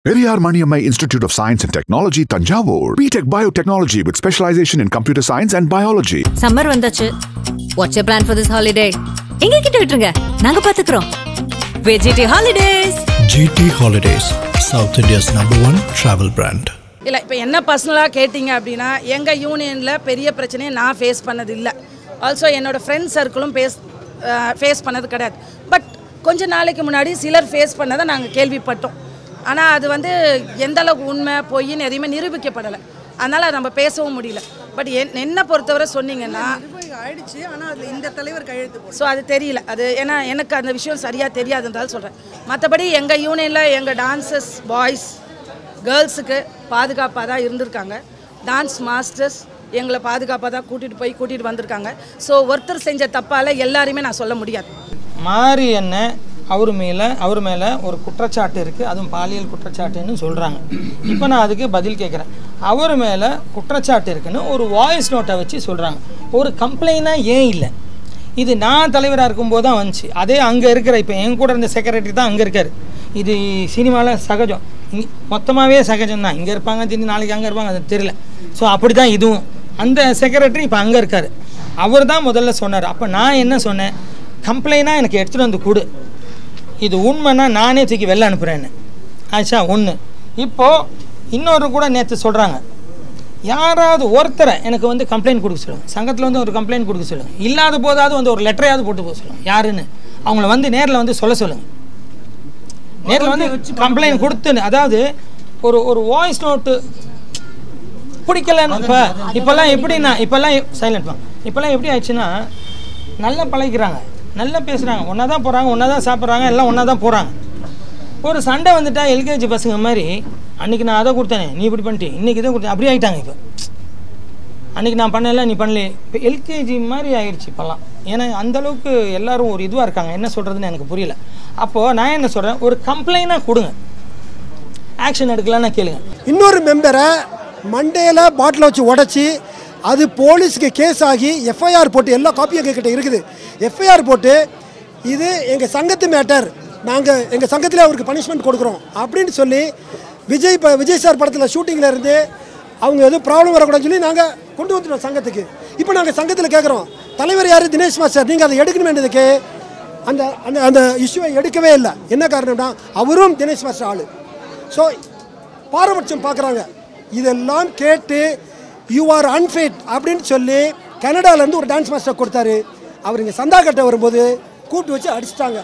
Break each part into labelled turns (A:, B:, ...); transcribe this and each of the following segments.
A: Periyar Maniammai Institute of Science and Technology, Tanjavur. B.Tech Biotechnology with specialization in computer science and biology.
B: Summer vandachu. What's your plan for this holiday? Enga kitta vittrunga. Naanga paathukurom. GT Holidays.
C: GT Holidays, South India's #1 travel brand.
D: இல்ல இப்போ என்ன பர்சனலா கேட்டிங்க அப்படினா எங்க யூனியன்ல பெரிய பிரச்சனையை நான் ஃபேஸ் பண்ணது இல்ல. ஆல்சோ என்னோட ஃப்ரெண்ட் சர்க்கிளும் ஃபேஸ் பண்ணது கிடையாது. பட் கொஞ்ச நாளைக்கு முன்னாடி சிலர் ஃபேஸ் பண்ணதை நாங்க கேள்விப்பட்டோம். ஆனா அது வந்து எந்த அளவுக்கு உண்மை பொய்ன்னு எதையுமே நிரூபிக்கப்படல. அதனால நம்ம பேசவும் முடியல. பட் என்ன பொறுத்தவரை சொன்னீங்கன்னா
E: ஆயிடுச்சு. ஆனா அது இந்த தலைவர் கையெழுத்து போடு.
D: சோ அது தெரியல. அது ஏன்னா எனக்கு அந்த விஷயம் சரியா தெரியாதுன்றதால சொல்றேன். மற்றபடி எங்க யூனியன்ல எங்க டான்சர்ஸ் பாய்ஸ் கேர்ள்ஸுக்கு பாதுகாப்பாக தான் இருந்திருக்காங்க. டான்ஸ் மாஸ்டர்ஸ் எங்களை பாதுகாப்பாக தான் கூட்டிகிட்டு வந்திருக்காங்க. ஸோ ஒருத்தர் செஞ்ச தப்பால் எல்லாரையுமே நான் சொல்ல முடியாது.
E: மாறி என்ன அவர் மேலே ஒரு குற்றச்சாட்டு இருக்குது, அதுவும் பாலியல் குற்றச்சாட்டுன்னு சொல்கிறாங்க. இப்போ நான் அதுக்கு பதில் கேட்குறேன். அவர் மேலே குற்றச்சாட்டு இருக்குன்னு ஒரு வாய்ஸ் நோட்டை வச்சு சொல்கிறாங்க. ஒரு கம்ப்ளைண்டாக ஏன் இல்லை? இது நான் தலைவராக இருக்கும்போது தான் வந்துச்சு. அதே அங்கே இருக்கிற இப்போ என் கூட இருந்த செக்ரட்டரி தான் அங்கே இருக்கார். இது சினிமாவில் சகஜம், மொத்தமாகவே சகஜம் தான். இங்கே இருப்பாங்க, திடீர்னு நாளைக்கு அங்கே இருப்பாங்க, அது தெரியல. ஸோ அப்படி தான் இதுவும். அந்த செக்ரட்டரி இப்போ அங்கே இருக்கார். அவர் தான் முதல்ல சொன்னார். அப்போ நான் என்ன சொன்னேன், கம்ப்ளைண்டாக எனக்கு எடுத்துகிட்டு வந்து கொடு, இது உண்மைன்னா நானே தூக்கி வெளில அனுப்புகிறேன்னு. ஆச்சா ஒன்று. இப்போது இன்னொரு கூட நேற்று சொல்கிறாங்க, யாராவது ஒருத்தரை எனக்கு வந்து கம்ப்ளைண்ட் கொடுக்க சொல்லுங்கள், சங்கத்தில் வந்து ஒரு கம்ப்ளைண்ட் கொடுக்க சொல்லுங்கள், இல்லாத போதாவது வந்து ஒரு லெட்டரையாவது போட்டு போக சொல்லுங்கள். யாருன்னு அவங்கள வந்து நேரில் வந்து சொல்ல சொல்லுங்கள். நேரில் வந்து கம்ப்ளைண்ட் கொடுத்துன்னு, அதாவது ஒரு வாய்ஸ் நோட்டு பிடிக்கலன்னு. இப்போல்லாம் எப்படின்னா, இப்போல்லாம் சைலண்ட் வாங்க, இப்போல்லாம் எப்படி ஆயிடுச்சுன்னா, நல்லா பழகிறாங்க, நல்லா பேசுகிறாங்க, ஒன்றா தான் போகிறாங்க, ஒன்றா தான் சாப்பிட்றாங்க, எல்லாம் ஒன்றா தான் போகிறாங்க. ஒரு சண்டை வந்துட்டா எல்கேஜி பசங்க மாதிரி, அன்றைக்கி நான் அதை கொடுத்தேனே நீ இப்படி பண்ணிட்டு, இன்றைக்கி இதை கொடுத்தேன், அப்படி ஆகிட்டாங்க. இப்போ அன்றைக்கி நான் பண்ணல நீ பண்ணல, இப்போ எல்கேஜி மாதிரி ஆகிடுச்சு இப்போல்லாம். ஏன்னா அந்தளவுக்கு எல்லோரும் ஒரு இதுவாக இருக்காங்க. என்ன சொல்கிறதுன்னு எனக்கு புரியல. அப்போது நான் என்ன சொல்கிறேன், ஒரு கம்ப்ளைண்டாக கொடுங்க, ஆக்ஷன் எடுக்கலான்னு கேளுங்க.
F: இன்னொரு மெம்பரை மண்டேல பாட்டில் வச்சு உடச்சி அது போலீஸுக்கு கேஸ் ஆகி எஃப்ஐஆர் போட்டு, எல்லா காப்பியும் எங்ககிட்ட இருக்குது, எஃப்ஐஆர் போட்டு இது எங்கள் சங்கத்து மேட்டர், நாங்கள் எங்கள் சங்கத்தில் அவருக்கு பனிஷ்மெண்ட் கொடுக்குறோம் அப்படின்னு சொல்லி விஜய் சார் படத்தில் ஷூட்டிங்கில் இருந்து அவங்க எதுவும் ப்ராப்ளம் வரக்கூடாதுன்னு சொல்லி நாங்கள் கொண்டு வந்துட்டோம் சங்கத்துக்கு. இப்போ நாங்கள் சங்கத்தில் கேட்குறோம், தலைவர் யார், தினேஷ் மாஸ்டர், நீங்கள் அதை எடுக்கணும் வேண்டியதுக்கு அந்த அந்த அந்த இஷ்யூவை எடுக்கவே இல்லை. என்ன காரணம்னா அவரும் தினேஷ் மாஸ்டர் ஆள். ஸோ பாரபட்சம் பார்க்குறாங்க. இதெல்லாம் கேட்டு யூ ஆர் அன்ஃபிட் அப்படின்னு சொல்லி கனடாவிலேருந்து ஒரு டான்ஸ் மாஸ்டர் கொடுத்தாரு. அவர் இங்கே சந்தா கட்ட வரும்போது கூப்பிட்டு வச்சு அடிச்சிட்டாங்க.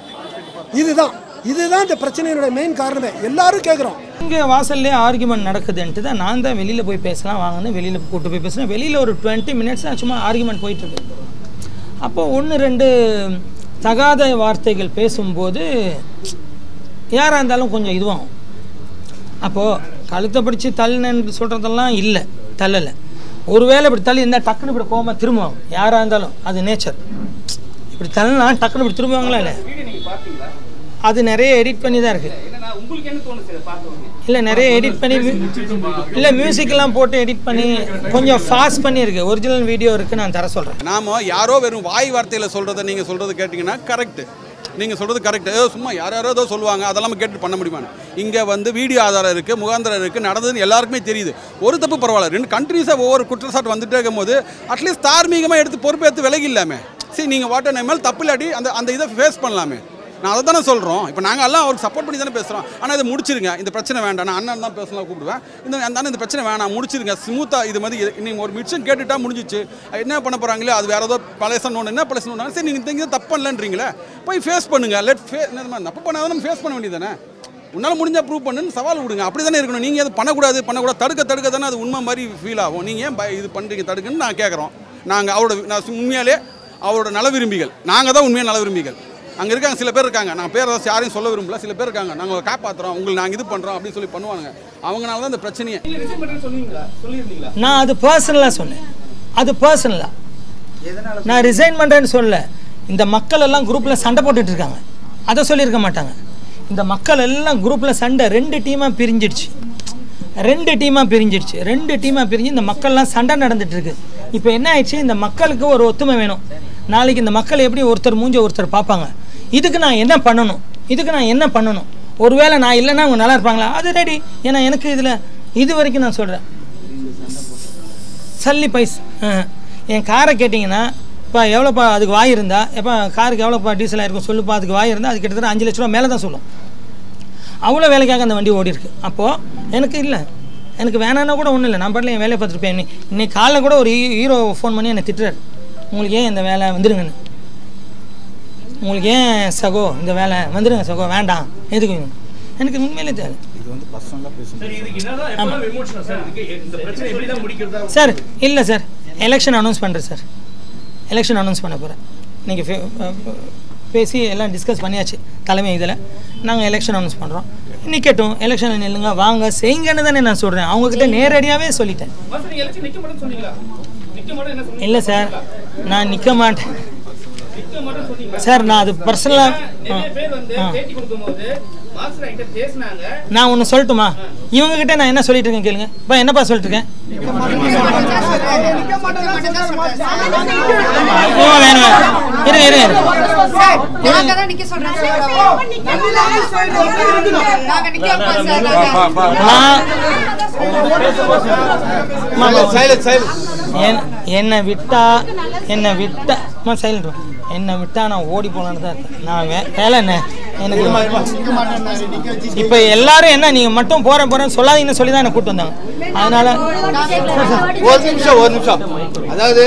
F: இதுதான் இந்த பிரச்சனையோட மெயின் காரணமே. எல்லாரும் கேட்குறோம்.
E: இங்கே வாசல்லே ஆர்குமெண்ட் நடக்குதுன்ட்டு தான் நான் தான் வெளியில் போய் பேசலாம் வாங்கன்னு வெளியில் கூப்பிட்டு போய் பேசுகிறேன். வெளியில் ஒரு 20 minutes சும்மா ஆர்குமெண்ட் போயிட்டுருக்கு. அப்போது 1-2 தகாத வார்த்தைகள் பேசும்போது யாராக இருந்தாலும் கொஞ்சம் இதுவாகும். அப்போது கழுத்தை பிடிச்சி தள்ளுன்னு சொல்கிறதெல்லாம் இல்லை, தள்ளலை. ஒருவேளை இப்படி தள்ளி இருந்தால் டக்குன்னு இப்படி கோமா திரும்புவாங்க. யாராக இருந்தாலும் அது நேச்சர். இப்படி தள்ளினா டக்குன்னு இப்படி திரும்புவாங்களா இல்லை? அது நிறைய எடிட் பண்ணி தான் இருக்குது. இல்லை நிறைய எடிட் பண்ணி, இல்லை மியூசிக்கெல்லாம் போட்டு எடிட் பண்ணி கொஞ்சம் ஃபாஸ்ட் பண்ணியிருக்கு. ஒரிஜினல் வீடியோ இருக்குது, நான் தர சொல்கிறேன்.
G: நாம் யாரோ வெறும் வாய் வார்த்தையில் சொல்கிறத நீங்கள் சொல்கிறது கேட்டிங்கன்னா கரெக்டு, நீங்கள் சொல்கிறது கரெக்டு. சும்மா யாரோ ஏதோ சொல்லுவாங்க, அதெல்லாம் கேட்டு பண்ண முடியுமா? இங்கே வந்து வீடியோ ஆதாரம் இருக்குது, முகாந்திரம் இருக்குது, நடந்ததுன்னு எல்லாருக்குமே தெரியுது. ஒரு தப்பு பரவாயில்ல, 2 கண்ட்ரீஸாக ஒவ்வொரு குற்றச்சாட்டு வந்துட்டே இருக்கும்போது அட்லீஸ்ட் தார்மீகமாக எடுத்து பொறுப்பேற்று விலகி இல்லாமல் சரி நீங்கள் வாட்டர் மேல் தப்பு இல்லாட்டி அந்த இதை ஃபேஸ் பண்ணலாமே. நான் அதை தானே சொல்கிறோம். இப்போ நாங்கள் எல்லாம் அவருக்கு சப்போர்ட் பண்ணி தானே பேசுகிறோம். ஆனால் இதை முடிச்சிருங்க, இந்த பிரச்சனை வேண்டாம். நான் அண்ணன் தான் பேசலாம் கூப்பிடுவேன். இந்த பிரச்சனை வேணாம், முடிச்சிருங்க ஸ்மூத்தாக. இது மாதிரி நீங்கள் ஒரு மிஷன் கேட்டுட்டா முடிஞ்சிச்சு. என்ன பண்ண போகிறாங்களே, அது வேறு ஏதோ பழசன் ஒன்று, என்ன பழசன் ஒன்று, சரி நீங்கள் இங்கே தப்பு பண்ணலன்றீங்களே, போய் ஃபேஸ் பண்ணுங்கள். தப்பு பண்ணாதான் நம்ம ஃபேஸ் பண்ண வேண்டியது தானே. உன்னால் முடிஞ்சால் ப்ரூவ் பண்ணுன்னு சவால் விடுங்க. அப்படி தானே இருக்கணும். நீங்கள் அது பண்ணக்கூடாது தடுக்க தானே அது உண்மை மாதிரி ஃபீல் ஆகும். நீங்கள் ஏன் இது பண்ணுறீங்க தடுக்குன்னு நான் கேட்குறோம். நான் உண்மையாலே அவரோட நல விரும்பிகள், நாங்கள் தான் உண்மையாக நல விரும்பிகள். அங்கே இருக்காங்க சில பேர் இருக்காங்க, நான் பேர் யாரையும் சொல்ல விரும்பல, சில பேர் இருக்காங்க, நாங்கள் காப்பாற்றுறோம், உங்களுக்கு நாங்கள் இது பண்ணுறோம் அப்படின்னு சொல்லி பண்ணுவாங்க. அவங்களால தான் இந்த பிரச்சனையே.
E: நான் அது பர்சனலாக சொன்னேன். அது பர்சனலாக நான் ரிசைன் பண்ணுறேன்னு சொல்ல. இந்த மக்கள் எல்லாம் குரூப்பில் சண்டை போட்டுட்டு இருக்காங்க, அதை சொல்லியிருக்க மாட்டாங்க. இந்த மக்கள் எல்லாம் குரூப்பில் சண்டை 2 டீமாக பிரிஞ்சிடுச்சு. 2 டீமாக பிரிஞ்சு இந்த மக்கள்லாம் சண்டை நடந்துட்டு இருக்கு. இப்போ என்ன ஆயிடுச்சு, இந்த மக்களுக்கு ஒரு ஒத்துமை வேணும். நாளைக்கு இந்த மக்கள் எப்படி ஒருத்தர் மூஞ்ச ஒருத்தர் பார்ப்பாங்க. இதுக்கு நான் என்ன பண்ணணும், ஒருவேளை நான் இல்லைன்னா அவங்க நல்லா இருப்பாங்களா? அது ரெடி. ஏன்னா எனக்கு இதில் இது வரைக்கும் நான் சொல்கிறேன், சல்லி பைஸ். என் காரை கேட்டிங்கன்னா இப்போ எவ்வளோப்பா அதுக்கு வாய் இருந்தா, எப்போ காருக்கு எவ்வளோப்பா டீசல் ஆகிருக்கும் சொல்லுப்பா, அதுக்கு வாய் இருந்தால் அது கிட்டத்தட்ட 5 லட்ச ரூபா மேலே தான் சொல்லும். அவ்வளோ வேலைக்காக அந்த வண்டி ஓடி இருக்கு. அப்போது எனக்கு இல்லை, எனக்கு வேணான்னா கூட ஒன்றும் இல்லை, நான் பாட்டில் என் வேலையை பார்த்துருப்பேன். இன்னைக்கு காலைல கூட ஒரு ஹீரோ ஃபோன் பண்ணி என்னை திட்டுறாரு, உங்களுக்கு ஏன் இந்த வேலை வந்துடுங்கன்னு, உங்களுக்கு ஏன் சகோ இந்த வேலை வந்துடுங்க சகோ, வேண்டாம் எதுக்கு. எனக்கு உண்மையிலே தேவை சார். இல்லை சார், எலெக்ஷன் அனௌன்ஸ் பண்ணுறேன் சார், எலெக்ஷன் அனௌன்ஸ் பண்ண போகிறேன். நீங்கள் பேசி எல்லாம் டிஸ்கஸ் பண்ணியாச்சு தலைமை இதில். நாங்கள் எலெக்ஷன் அனௌன்ஸ் பண்ணுறோம், நிற்கட்டும், எலெக்ஷன் நில்லுங்க வாங்க செய்யுங்கன்னு தானே நான் சொல்கிறேன். அவங்கக்கிட்ட நேரடியாகவே சொல்லிட்டேன். இல்லை சார், நான் நிற்க மாட்டேன் சார், நான் அது பர்சனலாக. நான் ஒன்று சொல்லட்டுமா, இவங்ககிட்ட நான் என்ன சொல்லிட்டு இருக்கேன் கேளுங்க. இப்போ என்னப்பா சொல்லிட்டு இருக்கேன், என்னை விட்டா சைலண்ட், என்னை விட்டா நான் ஓடி போகலான்னு தான் இருக்கேன். நான் வேலை என்ன எனக்கு இப்போ எல்லாரும் என்ன நீங்கள் மட்டும் போகிறேன்னு சொல்லாதீங்கன்னு சொல்லி தான் என்னை கூப்பிட்டு வந்தாங்க. அதனால
H: ஒரு நிமிஷம் அதாவது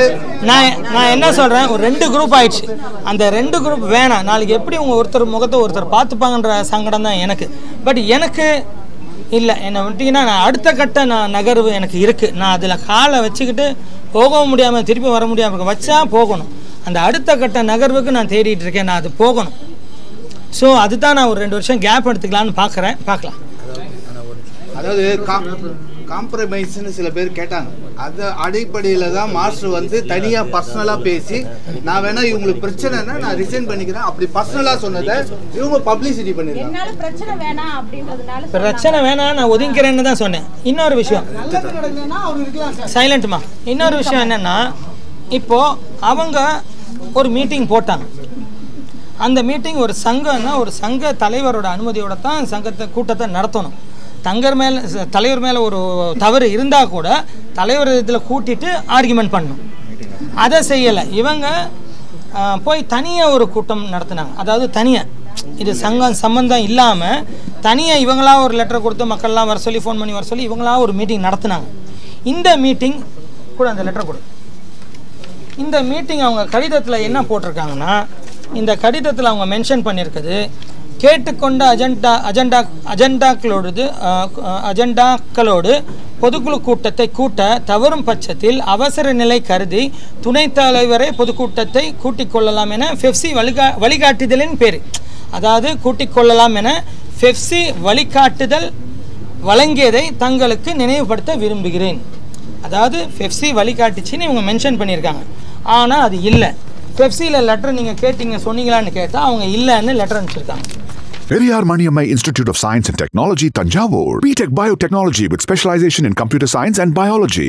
E: நான் என்ன சொல்கிறேன், ஒரு 2 குரூப் ஆயிடுச்சு. அந்த 2 குரூப் வேணாம். நாளைக்கு எப்படி உங்கள் ஒருத்தர் முகத்தை ஒருத்தர் பார்த்துப்பாங்கன்ற சங்கடம் தான் எனக்கு. பட் எனக்கு இல்லை, என்னை விட்டிங்கன்னா நான் அடுத்த கட்ட நகர்வு எனக்கு இருக்குது. நான் அதில் காலை வச்சுக்கிட்டு போகவும் முடியாமல் திருப்பி வர முடியாமல் வச்சா போகணும். அந்த அடுத்த கட்ட நகர்வுக்கு நான் தேடிட்டு இருக்கேன், நான் அது போகணும். ஸோ அதுதான் நான் ஒரு 2 வருஷம் கேப் எடுத்துக்கலான்னு பார்க்கலாம்.
H: அதாவது காம்ப்ரமைஸ்ன்னு சில பேர் கேட்டாங்க. அது அடிப்படையில் தான் மாஸ்டர் வந்து தனியாக பர்சனலாக பேசி, நான் வேணா இவங்களுக்கு பிரச்சனைனா நான் ரிசைன் பண்ணிக்கிறேன் அப்படி பர்சனலாக சொன்னதை இவங்க பப்ளிசிட்டி பண்ணிருக்காங்க.
E: பிரச்சனை வேணாம் நான் ஒதுங்கிறேன்னு தான் சொன்னேன். இன்னொரு விஷயம் சைலண்ட்மா, இன்னொரு விஷயம் என்னென்னா, இப்போது அவங்க ஒரு மீட்டிங் போட்டாங்க. அந்த மீட்டிங் ஒரு சங்கம்னா ஒரு சங்க தலைவரோட அனுமதியோட தான் சங்கத்தை கூட்டத்தை நடத்தணும். தலைவர் மேலே ஒரு தவறு இருந்தால் கூட தலைவர் இதில் கூட்டிட்டு ஆர்கியூமெண்ட் பண்ணணும். அதை செய்யலை. இவங்க போய் தனியாக ஒரு கூட்டம் நடத்தினாங்க. அதாவது தனியாக, இது சங்கம் சம்பந்தம் இல்லாமல் தனியாக இவங்களா ஒரு லெட்டர் கொடுத்து மக்கள்லாம் வர சொல்லி ஃபோன் பண்ணி வர சொல்லி இவங்களா ஒரு மீட்டிங் நடத்தினாங்க. இந்த மீட்டிங் கூட அந்த லெட்டர் கொடு. இந்த மீட்டிங் அவங்க கடிதத்தில் என்ன போட்டிருக்காங்கன்னா, இந்த கடிதத்தில் அவங்க மென்ஷன் பண்ணியிருக்குது, கேட்டுக்கொண்ட அஜெண்டாக்களோடு பொதுக்குழு கூட்டத்தை கூட்ட தவறும் பட்சத்தில் அவசர நிலை கருதி துணைத் தலைவரை பொதுக்கூட்டத்தை கூட்டிக் கொள்ளலாம் என ஃபெஃப்சி வழிகாட்டுதலின் பேர், அதாவது கூட்டிக் கொள்ளலாம் என ஃபெஃப்சி வழிகாட்டுதல் வழங்கியதை தங்களுக்கு நினைவுபடுத்த விரும்புகிறேன். அதாவது ஃபெஃப்சி வழிகாட்டுச்சின்னு இவங்க மென்ஷன் பண்ணியிருக்காங்க. ஆனால் அது இல்லை. பெப்சியில் லெட்டர் நீங்கள் கேட்டீங்க சொன்னீங்களான்னு கேட்டால் அவங்க இல்லைன்னு லெட்டர் அனுப்பிச்சிருக்காங்க.
A: Periyar Maniammai Institute of Science and Technology, Tanjavur. BTech Biotechnology with specialization in computer science and biology.